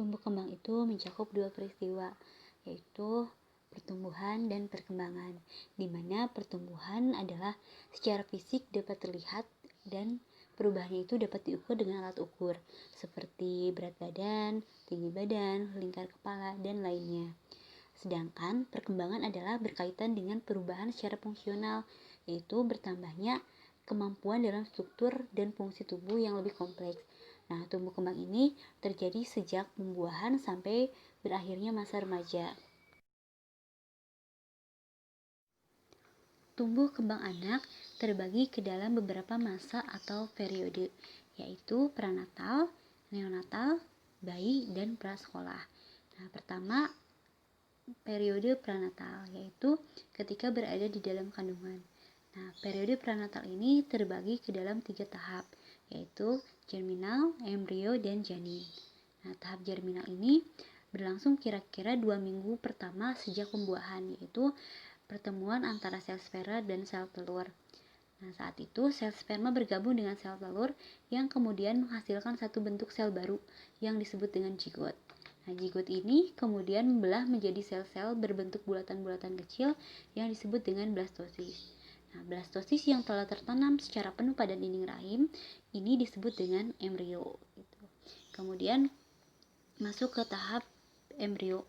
tumbuh kembang itu mencakup dua peristiwa, yaitu pertumbuhan dan perkembangan, di mana pertumbuhan adalah secara fisik dapat terlihat dan perubahannya itu dapat diukur dengan alat ukur, seperti berat badan, tinggi badan, lingkar kepala, dan lainnya. Sedangkan perkembangan adalah berkaitan dengan perubahan secara fungsional, yaitu bertambahnya kemampuan dalam struktur dan fungsi tubuh yang lebih kompleks. Nah, tumbuh kembang ini terjadi sejak pembuahan sampai berakhirnya masa remaja. Tumbuh kembang anak terbagi ke dalam beberapa masa atau periode, yaitu pranatal, neonatal, bayi, dan prasekolah. Nah, pertama periode pranatal, yaitu ketika berada di dalam kandungan. Nah, periode pranatal ini terbagi ke dalam 3 tahap, yaitu germinal, embrio, dan janin. Nah, tahap germinal ini berlangsung kira-kira 2 minggu pertama sejak pembuahan, yaitu pertemuan antara sel sperma dan sel telur. Nah, saat itu sel sperma bergabung dengan sel telur yang kemudian menghasilkan satu bentuk sel baru yang disebut dengan zigot. Nah, zigot ini kemudian membelah menjadi sel-sel berbentuk bulatan-bulatan kecil yang disebut dengan blastosis. Nah, blastosis yang telah tertanam secara penuh pada dinding rahim ini disebut dengan embrio. Kemudian masuk ke tahap embrio.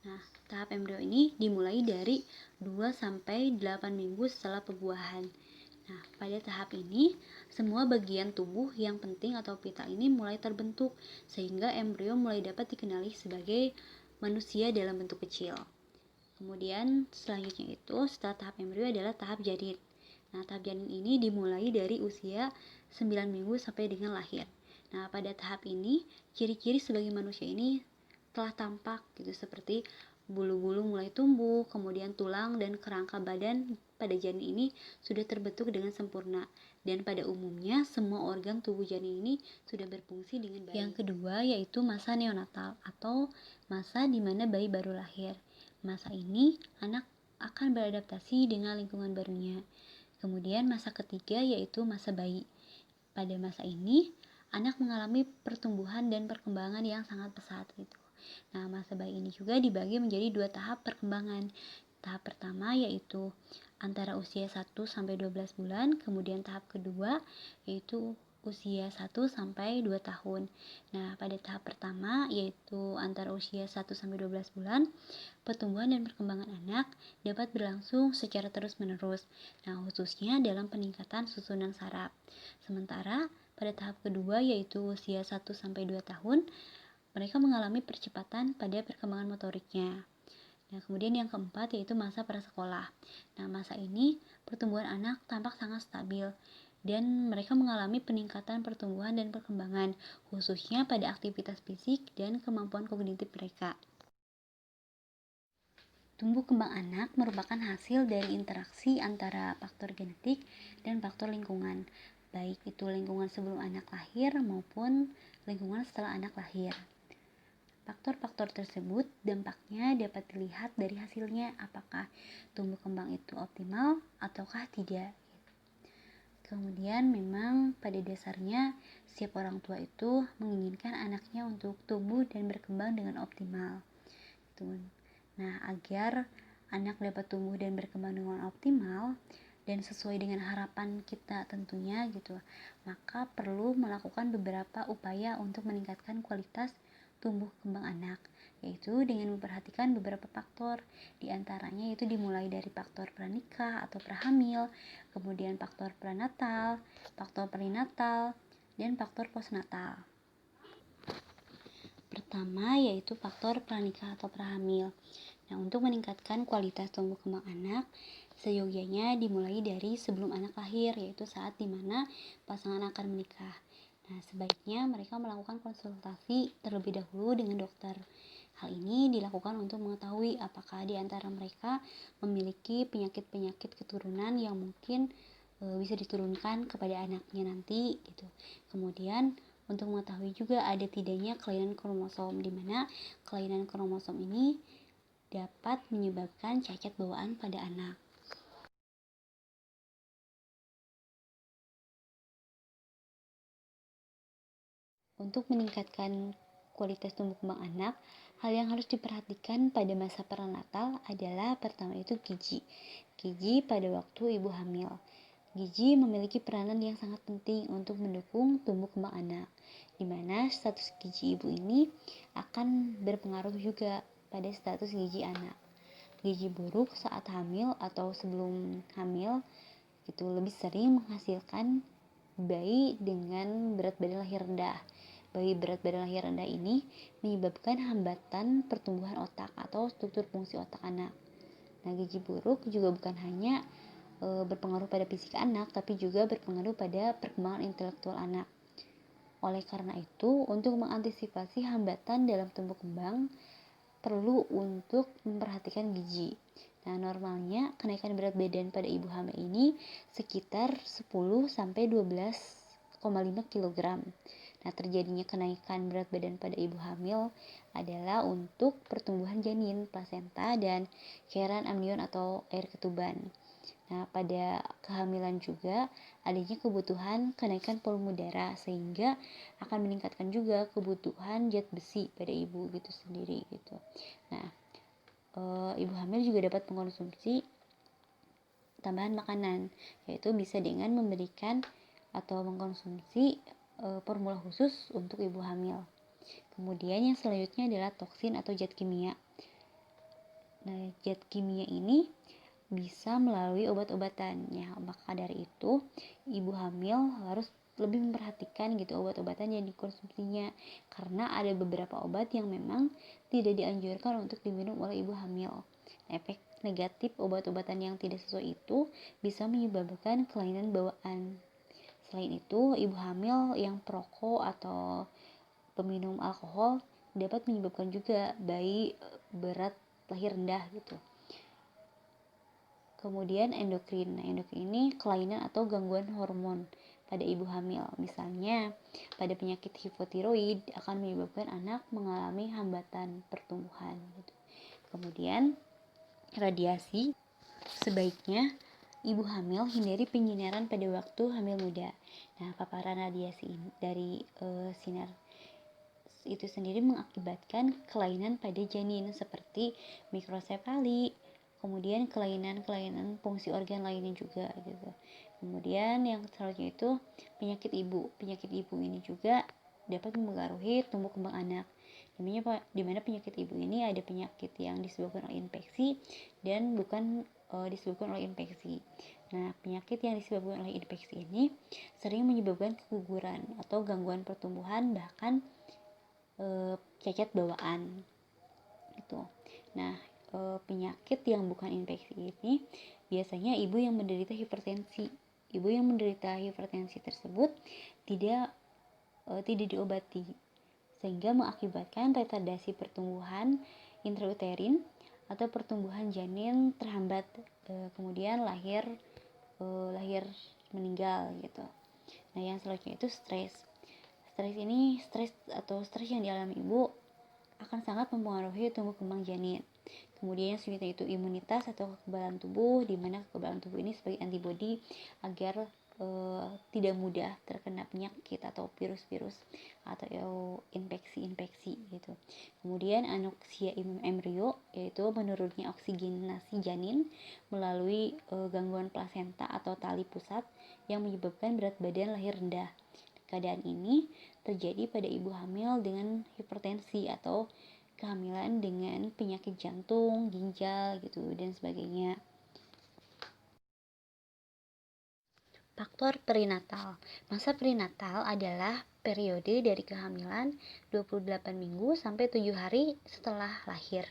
Nah, tahap embrio ini dimulai dari 2-8 minggu setelah pembuahan. Nah, pada tahap ini, semua bagian tubuh yang penting atau vital ini mulai terbentuk, sehingga embrio mulai dapat dikenali sebagai manusia dalam bentuk kecil. Kemudian, selanjutnya itu, setelah tahap embrio adalah tahap janin. Nah, tahap janin ini dimulai dari usia 9 minggu sampai dengan lahir. Nah, pada tahap ini, ciri-ciri sebagai manusia ini telah tampak gitu, seperti bulu-bulu mulai tumbuh, kemudian tulang dan kerangka badan pada janin ini sudah terbentuk dengan sempurna, dan pada umumnya semua organ tubuh janin ini sudah berfungsi dengan baik. Yang kedua yaitu masa neonatal atau masa di mana bayi baru lahir. Masa ini anak akan beradaptasi dengan lingkungan barunya. Kemudian masa ketiga yaitu masa bayi. Pada masa ini anak mengalami pertumbuhan dan perkembangan yang sangat pesat gitu. Nah, masa bayi ini juga dibagi menjadi 2 tahap perkembangan. Tahap pertama yaitu antara usia 1 sampai 12 bulan, kemudian tahap kedua yaitu usia 1 sampai 2 tahun. Nah, pada tahap pertama yaitu antara usia 1 sampai 12 bulan, pertumbuhan dan perkembangan anak dapat berlangsung secara terus-menerus. Nah, khususnya dalam peningkatan susunan saraf. Sementara pada tahap kedua yaitu usia 1 sampai 2 tahun, mereka mengalami percepatan pada perkembangan motoriknya. Nah, kemudian yang keempat yaitu masa prasekolah. Nah, masa ini pertumbuhan anak tampak sangat stabil dan mereka mengalami peningkatan pertumbuhan dan perkembangan, khususnya pada aktivitas fisik dan kemampuan kognitif mereka. Tumbuh kembang anak merupakan hasil dari interaksi antara faktor genetik dan faktor lingkungan, baik itu lingkungan sebelum anak lahir maupun lingkungan setelah anak lahir. Faktor-faktor tersebut dampaknya dapat dilihat dari hasilnya apakah tumbuh kembang itu optimal ataukah tidak. Kemudian memang pada dasarnya setiap orang tua itu menginginkan anaknya untuk tumbuh dan berkembang dengan optimal. Nah, agar anak dapat tumbuh dan berkembang dengan optimal dan sesuai dengan harapan kita tentunya gitu, maka perlu melakukan beberapa upaya untuk meningkatkan kualitas tumbuh kembang anak, yaitu dengan memperhatikan beberapa faktor, diantaranya yaitu dimulai dari faktor pranikah atau prahamil, kemudian faktor pranatal, faktor perinatal, dan faktor postnatal. Pertama yaitu faktor pranikah atau prahamil. Nah, untuk meningkatkan kualitas tumbuh kembang anak, seyogianya dimulai dari sebelum anak lahir, yaitu saat dimana pasangan akan menikah. Nah, sebaiknya mereka melakukan konsultasi terlebih dahulu dengan dokter. Hal ini dilakukan untuk mengetahui apakah di antara mereka memiliki penyakit-penyakit keturunan yang mungkin bisa diturunkan kepada anaknya nanti gitu. Kemudian untuk mengetahui juga ada tidaknya kelainan kromosom, di mana kelainan kromosom ini dapat menyebabkan cacat bawaan pada anak. Untuk meningkatkan kualitas tumbuh kembang anak, hal yang harus diperhatikan pada masa prenatal adalah pertama itu gizi. Gizi pada waktu ibu hamil. Gizi memiliki peranan yang sangat penting untuk mendukung tumbuh kembang anak, di mana status gizi ibu ini akan berpengaruh juga pada status gizi anak. Gizi buruk saat hamil atau sebelum hamil itu lebih sering menghasilkan bayi dengan berat badan lahir rendah. Bayi berat badan lahir rendah ini menyebabkan hambatan pertumbuhan otak atau struktur fungsi otak anak. Nah, gizi buruk juga bukan hanya berpengaruh pada fisik anak, tapi juga berpengaruh pada perkembangan intelektual anak. Oleh karena itu, untuk mengantisipasi hambatan dalam tumbuh kembang, perlu untuk memperhatikan gizi. Nah, normalnya kenaikan berat badan pada ibu hamil ini sekitar 10-12,5 kg. Nah, terjadinya kenaikan berat badan pada ibu hamil adalah untuk pertumbuhan janin, plasenta, dan cairan amnion atau air ketuban. Nah, pada kehamilan juga adanya kebutuhan kenaikan volume darah sehingga akan meningkatkan juga kebutuhan zat besi pada ibu gitu sendiri gitu. Nah, ibu hamil juga dapat mengkonsumsi tambahan makanan, yaitu bisa dengan memberikan atau mengkonsumsi formula khusus untuk ibu hamil. Kemudian yang selanjutnya adalah toksin atau zat kimia. Nah, zat kimia ini bisa melalui obat-obatan. Ya, maka dari itu ibu hamil harus lebih memperhatikan gitu obat-obatan yang dikonsumsinya, karena ada beberapa obat yang memang tidak dianjurkan untuk diminum oleh ibu hamil. Efek negatif obat-obatan yang tidak sesuai itu bisa menyebabkan kelainan bawaan. Selain itu, ibu hamil yang perokok atau peminum alkohol dapat menyebabkan juga bayi berat lahir rendah gitu. Kemudian endokrin. Nah, endokrin ini kelainan atau gangguan hormon pada ibu hamil. Misalnya, pada penyakit hipotiroid akan menyebabkan anak mengalami hambatan pertumbuhan gitu. Kemudian radiasi. Sebaiknya ibu hamil hindari penyinaran pada waktu hamil muda. Nah, paparan radiasi dari sinar itu sendiri mengakibatkan kelainan pada janin seperti mikrosefali, kemudian kelainan fungsi organ lainnya juga gitu. Kemudian yang selanjutnya itu penyakit ibu. Penyakit ibu ini juga dapat mempengaruhi tumbuh kembang anak. Di mana penyakit ibu ini ada penyakit yang disebabkan oleh infeksi dan bukan disebabkan oleh infeksi. Nah, penyakit yang disebabkan oleh infeksi ini sering menyebabkan keguguran atau gangguan pertumbuhan, bahkan cacat bawaan gitu. Nah, penyakit yang bukan infeksi ini biasanya ibu yang menderita hipertensi. Ibu yang menderita hipertensi tersebut tidak diobati, sehingga mengakibatkan retardasi pertumbuhan intrauterin atau pertumbuhan janin terhambat, kemudian lahir meninggal gitu. Nah, yang selanjutnya itu stres. Stres yang dialami ibu akan sangat mempengaruhi tumbuh kembang janin. Kemudian yang selanjutnya itu imunitas atau kekebalan tubuh, di mana kekebalan tubuh ini sebagai antibodi agar tidak mudah terkena penyakit atau virus-virus atau infeksi-infeksi gitu. Kemudian anoksia embrio, yaitu menurunnya oksigenasi janin melalui gangguan plasenta atau tali pusat yang menyebabkan berat badan lahir rendah. Keadaan ini terjadi pada ibu hamil dengan hipertensi atau kehamilan dengan penyakit jantung, ginjal gitu dan sebagainya. Faktor perinatal. Masa perinatal adalah periode dari kehamilan 28 minggu sampai 7 hari setelah lahir.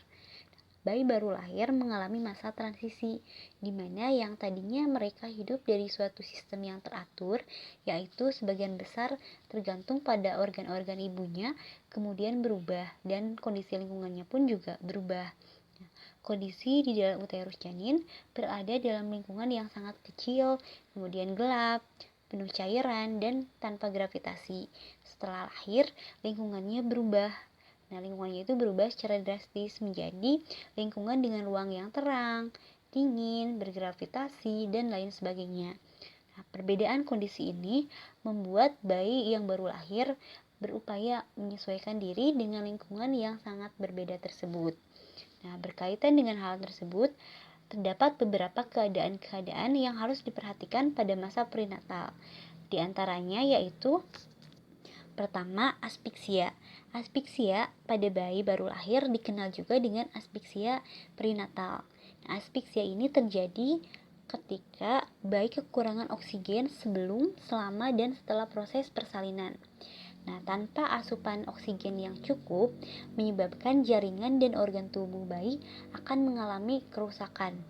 Bayi baru lahir mengalami masa transisi, di mana yang tadinya mereka hidup dari suatu sistem yang teratur, yaitu sebagian besar tergantung pada organ-organ ibunya, kemudian berubah, dan kondisi lingkungannya pun juga berubah. Kondisi di dalam uterus janin berada dalam lingkungan yang sangat kecil, kemudian gelap, penuh cairan, dan tanpa gravitasi. Setelah lahir, lingkungannya berubah. Nah, lingkungannya itu berubah secara drastis menjadi lingkungan dengan ruang yang terang, dingin, bergravitasi, dan lain sebagainya. Nah, perbedaan kondisi ini membuat bayi yang baru lahir berupaya menyesuaikan diri dengan lingkungan yang sangat berbeda tersebut. Nah, berkaitan dengan hal tersebut, terdapat beberapa keadaan-keadaan yang harus diperhatikan pada masa prenatal. Di antaranya yaitu pertama, aspeksia. Aspeksia pada bayi baru lahir dikenal juga dengan aspeksia prenatal. Nah, aspeksia ini terjadi ketika bayi kekurangan oksigen sebelum, selama, dan setelah proses persalinan. Nah, tanpa asupan oksigen yang cukup, menyebabkan jaringan dan organ tubuh bayi akan mengalami kerusakan.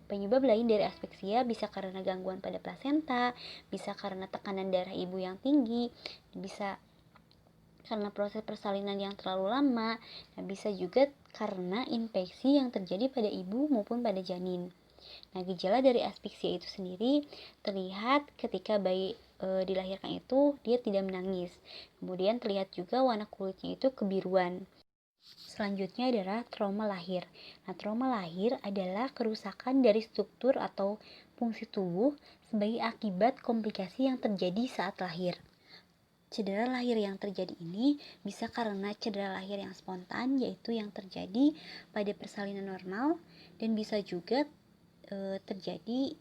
Penyebab lain dari aspeksia bisa karena gangguan pada plasenta, bisa karena tekanan darah ibu yang tinggi, bisa karena proses persalinan yang terlalu lama, dan bisa juga karena infeksi yang terjadi pada ibu maupun pada janin. Nah, gejala dari aspeksia itu sendiri terlihat ketika bayi dilahirkan itu dia tidak menangis. Kemudian terlihat juga warna kulitnya itu kebiruan. Selanjutnya adalah trauma lahir. Nah, trauma lahir adalah kerusakan dari struktur atau fungsi tubuh sebagai akibat komplikasi yang terjadi saat lahir. Cedera lahir yang terjadi ini bisa karena cedera lahir yang spontan, yaitu yang terjadi pada persalinan normal, dan bisa juga terjadi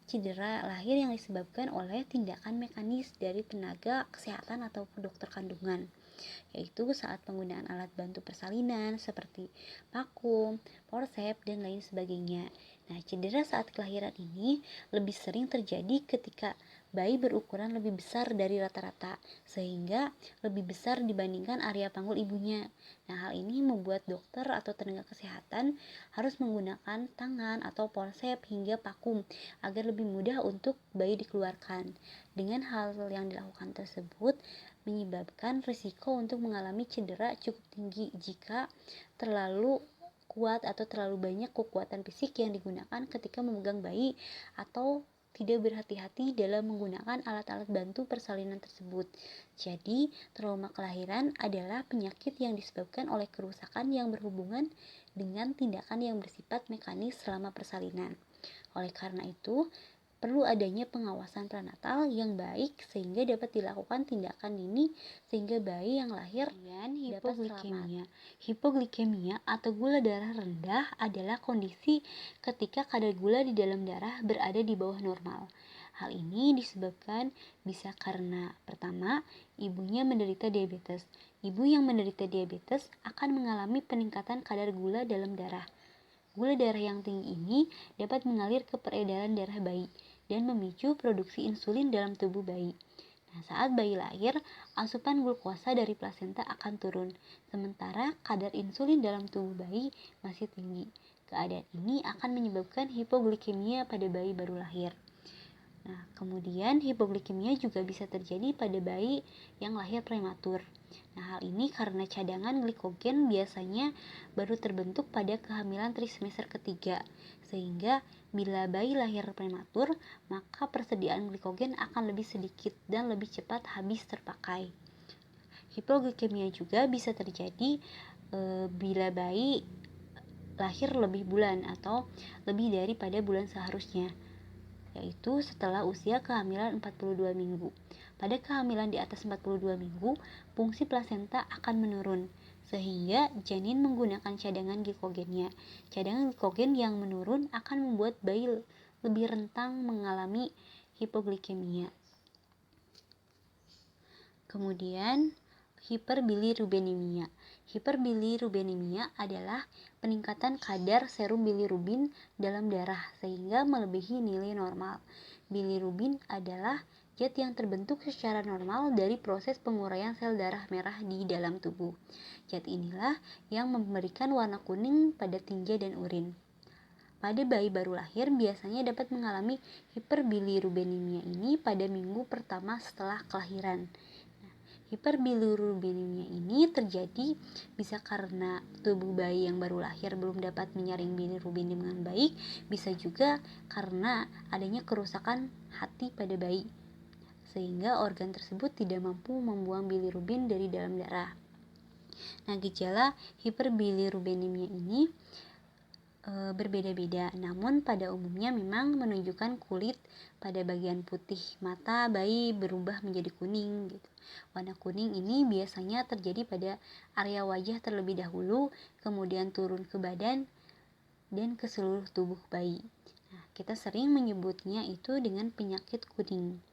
cedera lahir yang disebabkan oleh tindakan mekanis dari tenaga kesehatan atau dokter kandungan, yaitu saat penggunaan alat bantu persalinan seperti vakum, forceps, dan lain sebagainya. Nah, cedera saat kelahiran ini lebih sering terjadi ketika bayi berukuran lebih besar dari rata-rata, sehingga lebih besar dibandingkan area panggul ibunya. Nah, hal ini membuat dokter atau tenaga kesehatan harus menggunakan tangan atau forceps hingga vakum agar lebih mudah untuk bayi dikeluarkan. Dengan hal yang dilakukan tersebut, menyebabkan risiko untuk mengalami cedera cukup tinggi jika terlalu kuat atau terlalu banyak kekuatan fisik yang digunakan ketika memegang bayi atau tidak berhati-hati dalam menggunakan alat-alat bantu persalinan tersebut. Jadi, trauma kelahiran adalah penyakit yang disebabkan oleh kerusakan yang berhubungan dengan tindakan yang bersifat mekanis selama persalinan. Oleh karena itu, perlu adanya pengawasan prenatal yang baik sehingga dapat dilakukan tindakan dini sehingga bayi yang lahir dapat selamat. Hipoglikemia atau gula darah rendah adalah kondisi ketika kadar gula di dalam darah berada di bawah normal. Hal ini disebabkan bisa karena pertama, ibunya menderita diabetes. Ibu yang menderita diabetes akan mengalami peningkatan kadar gula dalam darah. Gula darah yang tinggi ini dapat mengalir ke peredaran darah bayi dan memicu produksi insulin dalam tubuh bayi. Nah, saat bayi lahir, asupan glukosa dari plasenta akan turun, sementara kadar insulin dalam tubuh bayi masih tinggi. Keadaan ini akan menyebabkan hipoglikemia pada bayi baru lahir. Nah, kemudian hipoglikemia juga bisa terjadi pada bayi yang lahir prematur. Nah, hal ini karena cadangan glikogen biasanya baru terbentuk pada kehamilan trimester ketiga, sehingga bila bayi lahir prematur, maka persediaan glikogen akan lebih sedikit dan lebih cepat habis terpakai. Hipoglikemia juga bisa terjadi bila bayi lahir lebih bulan atau lebih daripada bulan seharusnya, yaitu setelah usia kehamilan 42 minggu. Pada kehamilan di atas 42 minggu, fungsi plasenta akan menurun, sehingga janin menggunakan cadangan glikogennya. Cadangan glikogen yang menurun akan membuat bayi lebih rentan mengalami hipoglikemia. Kemudian, hiperbilirubinemia. Hiperbilirubinemia adalah peningkatan kadar serum bilirubin dalam darah sehingga melebihi nilai normal. Bilirubin adalah zat yang terbentuk secara normal dari proses penguraian sel darah merah di dalam tubuh. Zat inilah yang memberikan warna kuning pada tinja dan urin. Pada bayi baru lahir biasanya dapat mengalami hiperbilirubinemia ini pada minggu pertama setelah kelahiran. Hiperbilirubinemia ini terjadi bisa karena tubuh bayi yang baru lahir belum dapat menyaring bilirubin dengan baik, bisa juga karena adanya kerusakan hati pada bayi, sehingga organ tersebut tidak mampu membuang bilirubin dari dalam darah. Nah, gejala hiperbilirubinemia ini berbeda-beda, namun pada umumnya memang menunjukkan kulit pada bagian putih mata bayi berubah menjadi kuning gitu. Warna kuning ini biasanya terjadi pada area wajah terlebih dahulu, kemudian turun ke badan dan ke seluruh tubuh bayi. Nah, kita sering menyebutnya itu dengan penyakit kuning.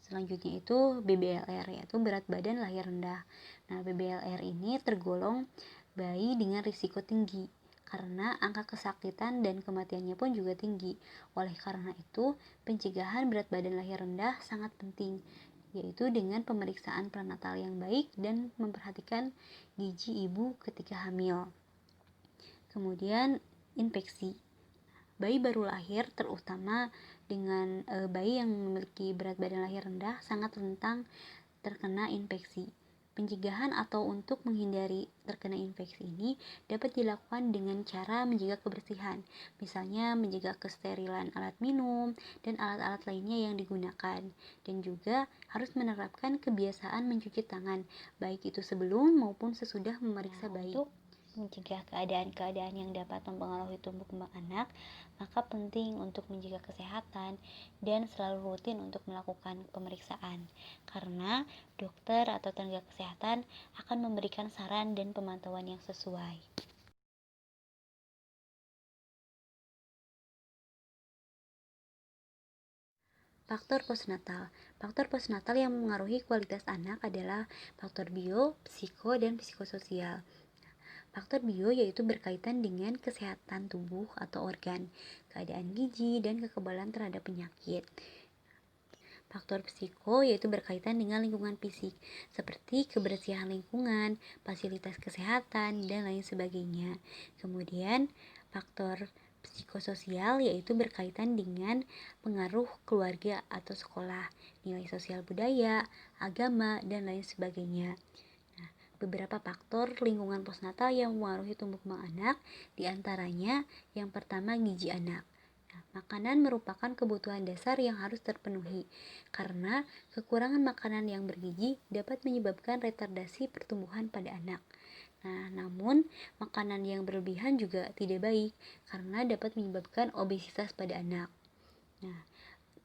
Selanjutnya itu BBLR, yaitu berat badan lahir rendah. Nah, BBLR ini tergolong bayi dengan risiko tinggi karena angka kesakitan dan kematiannya pun juga tinggi. Oleh karena itu, pencegahan berat badan lahir rendah sangat penting, yaitu dengan pemeriksaan prenatal yang baik dan memperhatikan gizi ibu ketika hamil. Kemudian infeksi. Bayi baru lahir, terutama dengan bayi yang memiliki berat badan lahir rendah, sangat rentan terkena infeksi. Pencegahan atau untuk menghindari terkena infeksi ini dapat dilakukan dengan cara menjaga kebersihan, misalnya menjaga kesterilan alat minum dan alat-alat lainnya yang digunakan, dan juga harus menerapkan kebiasaan mencuci tangan, baik itu sebelum maupun sesudah memeriksa bayi. Untuk mencegah keadaan-keadaan yang dapat mempengaruhi tumbuh kembang anak, maka penting untuk menjaga kesehatan dan selalu rutin untuk melakukan pemeriksaan, karena dokter atau tenaga kesehatan akan memberikan saran dan pemantauan yang sesuai. Faktor postnatal. Faktor postnatal yang mengaruhi kualitas anak adalah faktor bio, psiko, dan psikososial. Faktor bio yaitu berkaitan dengan kesehatan tubuh atau organ, keadaan gizi, dan kekebalan terhadap penyakit. Faktor psiko yaitu berkaitan dengan lingkungan fisik, seperti kebersihan lingkungan, fasilitas kesehatan, dan lain sebagainya. Kemudian, faktor psikososial yaitu berkaitan dengan pengaruh keluarga atau sekolah, nilai sosial budaya, agama, dan lain sebagainya. Beberapa faktor lingkungan postnatal yang mempengaruhi tumbuh kembang anak, diantaranya yang pertama gizi anak. Nah, makanan merupakan kebutuhan dasar yang harus terpenuhi, karena kekurangan makanan yang bergizi dapat menyebabkan retardasi pertumbuhan pada anak. Nah, namun makanan yang berlebihan juga tidak baik, karena dapat menyebabkan obesitas pada anak. Nah,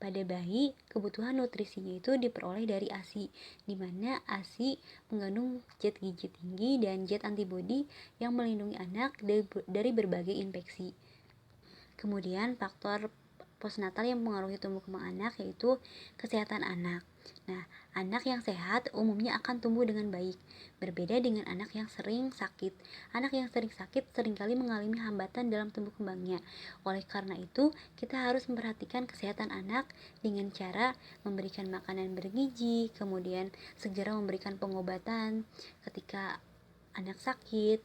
pada bayi, kebutuhan nutrisinya itu diperoleh dari ASI, di mana ASI mengandung zat gizi tinggi dan zat antibodi yang melindungi anak dari berbagai infeksi. Kemudian faktor postnatal yang mempengaruhi tumbuh kembang anak yaitu kesehatan anak. Nah, anak yang sehat umumnya akan tumbuh dengan baik, berbeda dengan anak yang sering sakit. Anak yang sering sakit seringkali mengalami hambatan dalam tumbuh kembangnya. Oleh karena itu, kita harus memperhatikan kesehatan anak dengan cara memberikan makanan bergizi, kemudian segera memberikan pengobatan ketika anak sakit.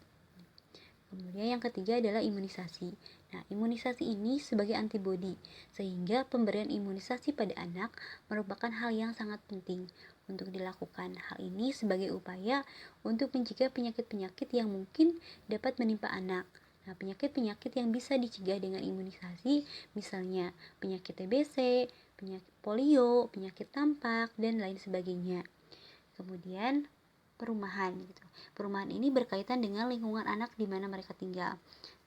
Kemudian yang ketiga adalah imunisasi. Nah, imunisasi ini sebagai antibodi, sehingga pemberian imunisasi pada anak merupakan hal yang sangat penting untuk dilakukan. Hal ini sebagai upaya untuk mencegah penyakit-penyakit yang mungkin dapat menimpa anak. Nah, penyakit-penyakit yang bisa dicegah dengan imunisasi, misalnya penyakit TBC, penyakit polio, penyakit campak, dan lain sebagainya. Kemudian perumahan gitu. Perumahan ini berkaitan dengan lingkungan anak di mana mereka tinggal.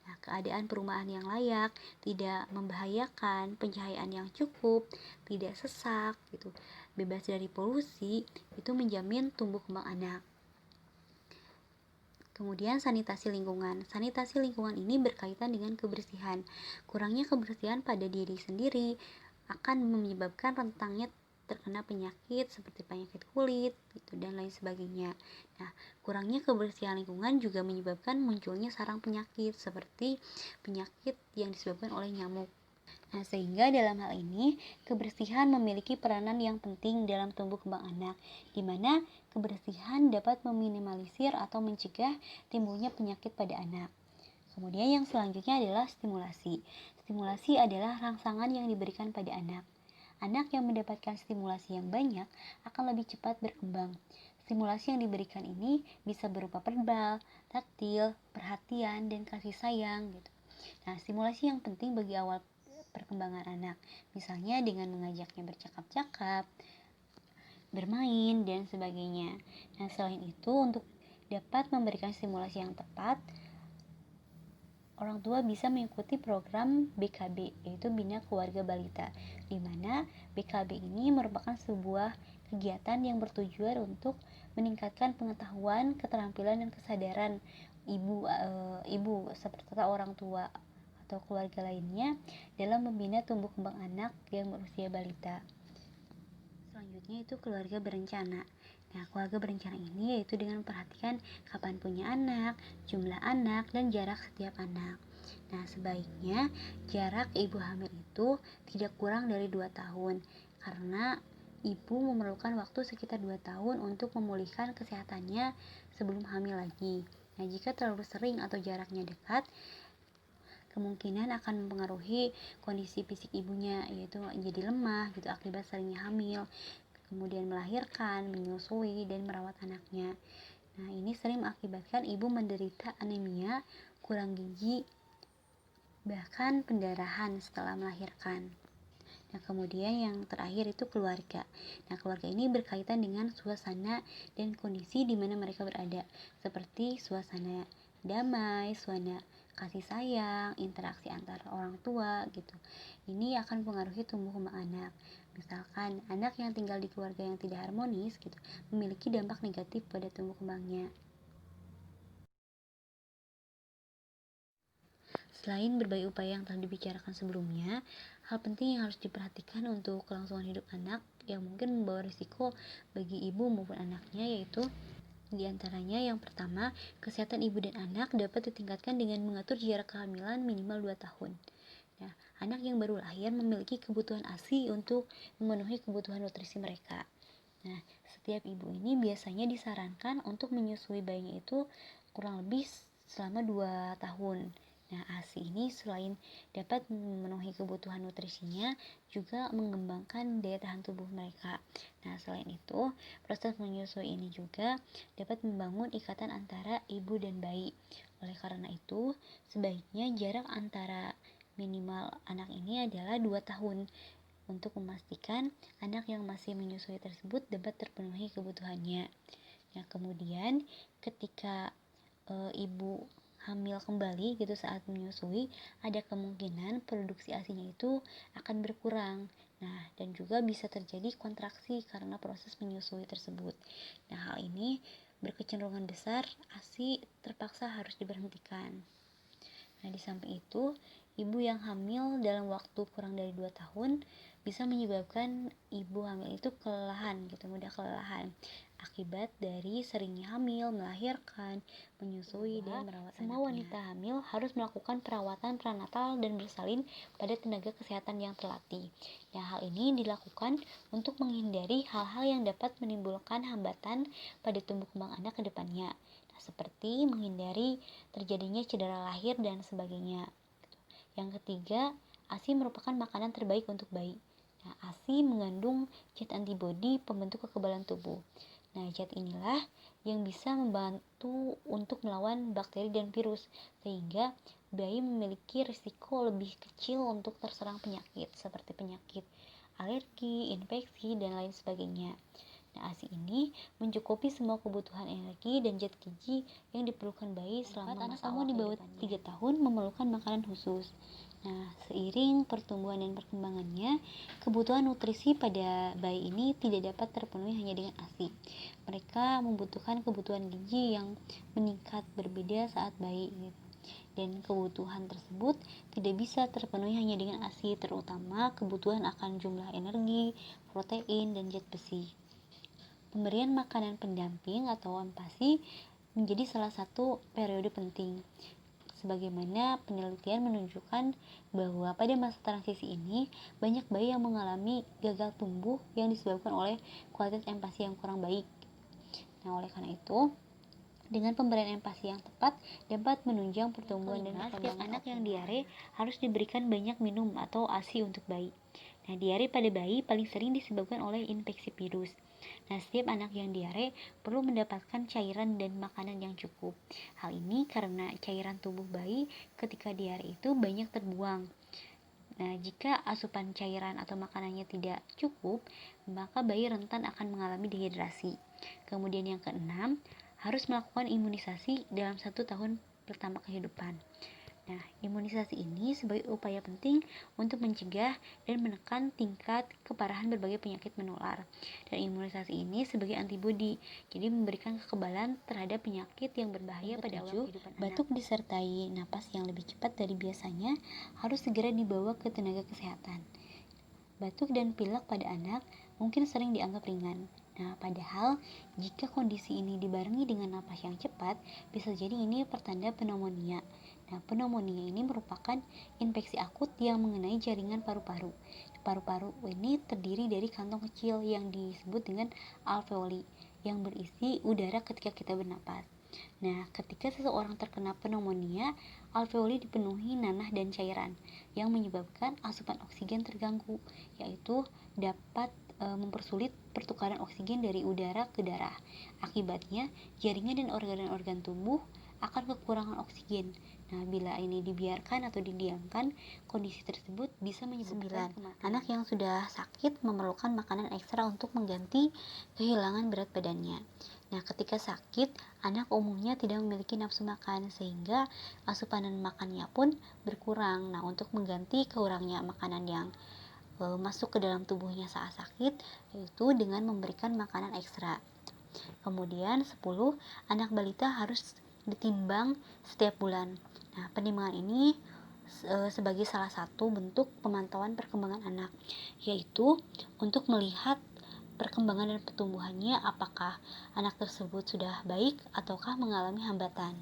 Nah, keadaan perumahan yang layak, tidak membahayakan, pencahayaan yang cukup, tidak sesak gitu, bebas dari polusi, itu menjamin tumbuh kembang anak. Kemudian sanitasi lingkungan. Sanitasi lingkungan ini berkaitan dengan kebersihan. Kurangnya kebersihan pada diri sendiri akan menyebabkan rentangnya terkena penyakit seperti penyakit kulit gitu, dan lain sebagainya. Nah, kurangnya kebersihan lingkungan juga menyebabkan munculnya sarang penyakit seperti penyakit yang disebabkan oleh nyamuk. Nah, sehingga dalam hal ini kebersihan memiliki peranan yang penting dalam tumbuh kembang anak, di mana kebersihan dapat meminimalisir atau mencegah timbulnya penyakit pada anak. Kemudian yang selanjutnya adalah stimulasi. Stimulasi adalah rangsangan yang diberikan pada anak. Anak yang mendapatkan stimulasi yang banyak akan lebih cepat berkembang. Stimulasi yang diberikan ini bisa berupa verbal, taktil, perhatian, dan kasih sayang gitu. Nah, stimulasi yang penting bagi awal perkembangan anak, misalnya dengan mengajaknya bercakap-cakap, bermain, dan sebagainya. Nah, selain itu, untuk dapat memberikan stimulasi yang tepat, orang tua bisa mengikuti program BKB, yaitu Bina Keluarga Balita, di mana BKB ini merupakan sebuah kegiatan yang bertujuan untuk meningkatkan pengetahuan, keterampilan, dan kesadaran ibu serta orang tua atau keluarga lainnya dalam membina tumbuh kembang anak yang berusia balita. Selanjutnya itu keluarga berencana. Nah, keluarga berencana ini yaitu dengan memperhatikan kapan punya anak, jumlah anak, dan jarak setiap anak. Nah, sebaiknya jarak ibu hamil itu tidak kurang dari 2 tahun, karena ibu memerlukan waktu sekitar 2 tahun untuk memulihkan kesehatannya sebelum hamil lagi. Nah, jika terlalu sering atau jaraknya dekat, kemungkinan akan mempengaruhi kondisi fisik ibunya, yaitu jadi lemah gitu akibat seringnya hamil, kemudian melahirkan, menyusui, dan merawat anaknya. Nah, ini sering mengakibatkan ibu menderita anemia, kurang gizi, bahkan pendarahan setelah melahirkan. Nah, kemudian yang terakhir itu keluarga. Nah, keluarga ini berkaitan dengan suasana dan kondisi di mana mereka berada, seperti suasana damai, suasana kasih sayang, interaksi antar orang tua gitu. Ini akan mempengaruhi tumbuh kembang anak. Misalkan anak yang tinggal di keluarga yang tidak harmonis gitu, memiliki dampak negatif pada tumbuh kembangnya. Selain berbagai upaya yang telah dibicarakan sebelumnya, hal penting yang harus diperhatikan untuk kelangsungan hidup anak yang mungkin membawa risiko bagi ibu maupun anaknya, yaitu diantaranya yang pertama, kesehatan ibu dan anak dapat ditingkatkan dengan mengatur jarak kehamilan minimal 2 tahun. Nah, anak yang baru lahir memiliki kebutuhan ASI untuk memenuhi kebutuhan nutrisi mereka. Nah, setiap ibu ini biasanya disarankan untuk menyusui bayinya itu kurang lebih selama 2 tahun. Nah, ASI ini selain dapat memenuhi kebutuhan nutrisinya, juga mengembangkan daya tahan tubuh mereka. Nah, selain itu, proses menyusui ini juga dapat membangun ikatan antara ibu dan bayi. Oleh karena itu, sebaiknya jarak antara minimal anak ini adalah 2 tahun untuk memastikan anak yang masih menyusui tersebut dapat terpenuhi kebutuhannya. Nah, kemudian ketika ibu hamil kembali gitu saat menyusui, ada kemungkinan produksi ASINya itu akan berkurang. Nah, dan juga bisa terjadi kontraksi karena proses menyusui tersebut. Nah, hal ini berkecenderungan besar ASI terpaksa harus diberhentikan. Nah, di samping itu, ibu yang hamil dalam waktu kurang dari 2 tahun bisa menyebabkan ibu hamil itu kelelahan gitu, mudah kelelahan akibat dari seringnya hamil, melahirkan, menyusui, dan merawat semua anaknya. Wanita hamil harus melakukan perawatan prenatal dan bersalin pada tenaga kesehatan yang terlatih. Nah, hal ini dilakukan untuk menghindari hal-hal yang dapat menimbulkan hambatan pada tumbuh kembang anak ke depannya. Seperti menghindari terjadinya cedera lahir dan sebagainya. Yang ketiga, ASI merupakan makanan terbaik untuk bayi. Nah, ASI mengandung zat antibodi pembentuk kekebalan tubuh. Nah, zat inilah yang bisa membantu untuk melawan bakteri dan virus, sehingga bayi memiliki risiko lebih kecil untuk terserang penyakit, seperti penyakit alergi, infeksi, dan lain sebagainya. Nah, ASI ini mencukupi semua kebutuhan energi dan zat gizi yang diperlukan bayi selama anak kamu di bawah 3 tahun memerlukan makanan khusus. Nah, seiring pertumbuhan dan perkembangannya, kebutuhan nutrisi pada bayi ini tidak dapat terpenuhi hanya dengan ASI. Mereka membutuhkan kebutuhan gizi yang meningkat berbeda saat bayi gitu. Dan kebutuhan tersebut tidak bisa terpenuhi hanya dengan ASI, terutama kebutuhan akan jumlah energi, protein, dan zat besi. Pemberian makanan pendamping atau MPASI menjadi salah satu periode penting. Sebagaimana penelitian menunjukkan bahwa pada masa transisi ini banyak bayi yang mengalami gagal tumbuh yang disebabkan oleh kualitas MPASI yang kurang baik. Nah, oleh karena itu, dengan pemberian MPASI yang tepat dapat menunjang pertumbuhan dan perkembangan anak yang diare harus diberikan banyak minum atau ASI untuk bayi. Nah, diare pada bayi paling sering disebabkan oleh infeksi virus. Nah, setiap anak yang diare perlu mendapatkan cairan dan makanan yang cukup. Hal ini karena cairan tubuh bayi ketika diare itu banyak terbuang. Nah, jika asupan cairan atau makanannya tidak cukup, maka bayi rentan akan mengalami dehidrasi. Kemudian yang keenam, harus melakukan imunisasi dalam 1 tahun pertama kehidupan. Nah, imunisasi ini sebagai upaya penting untuk mencegah dan menekan tingkat keparahan berbagai penyakit menular. Dan imunisasi ini sebagai antibodi, jadi memberikan kekebalan terhadap penyakit yang berbahaya pada awal kehidupan anak. Batuk disertai napas yang lebih cepat dari biasanya harus segera dibawa ke tenaga kesehatan. Batuk dan pilek pada anak mungkin sering dianggap ringan. Nah, padahal jika kondisi ini dibarengi dengan napas yang cepat, bisa jadi ini pertanda pneumonia. Nah, pneumonia ini merupakan infeksi akut yang mengenai jaringan paru-paru. Paru-paru ini terdiri dari kantong kecil yang disebut dengan alveoli yang berisi udara ketika kita bernapas. Nah, ketika seseorang terkena pneumonia, alveoli dipenuhi nanah dan cairan yang menyebabkan asupan oksigen terganggu, yaitu dapat mempersulit pertukaran oksigen dari udara ke darah. Akibatnya, jaringan dan organ-organ tubuh akan kekurangan oksigen. Nah, bila ini dibiarkan atau didiamkan, kondisi tersebut bisa menyebabkan kematian. Anak yang sudah sakit memerlukan makanan ekstra untuk mengganti kehilangan berat badannya. Nah, ketika sakit, anak umumnya tidak memiliki nafsu makan sehingga asupan makannya pun berkurang. Nah, untuk mengganti kurangnya makanan yang masuk ke dalam tubuhnya saat sakit, yaitu dengan memberikan makanan ekstra. Kemudian 10, anak balita harus ditimbang setiap bulan. Nah, penimbangan ini sebagai salah satu bentuk pemantauan perkembangan anak, yaitu untuk melihat perkembangan dan pertumbuhannya, apakah anak tersebut sudah baik ataukah mengalami hambatan.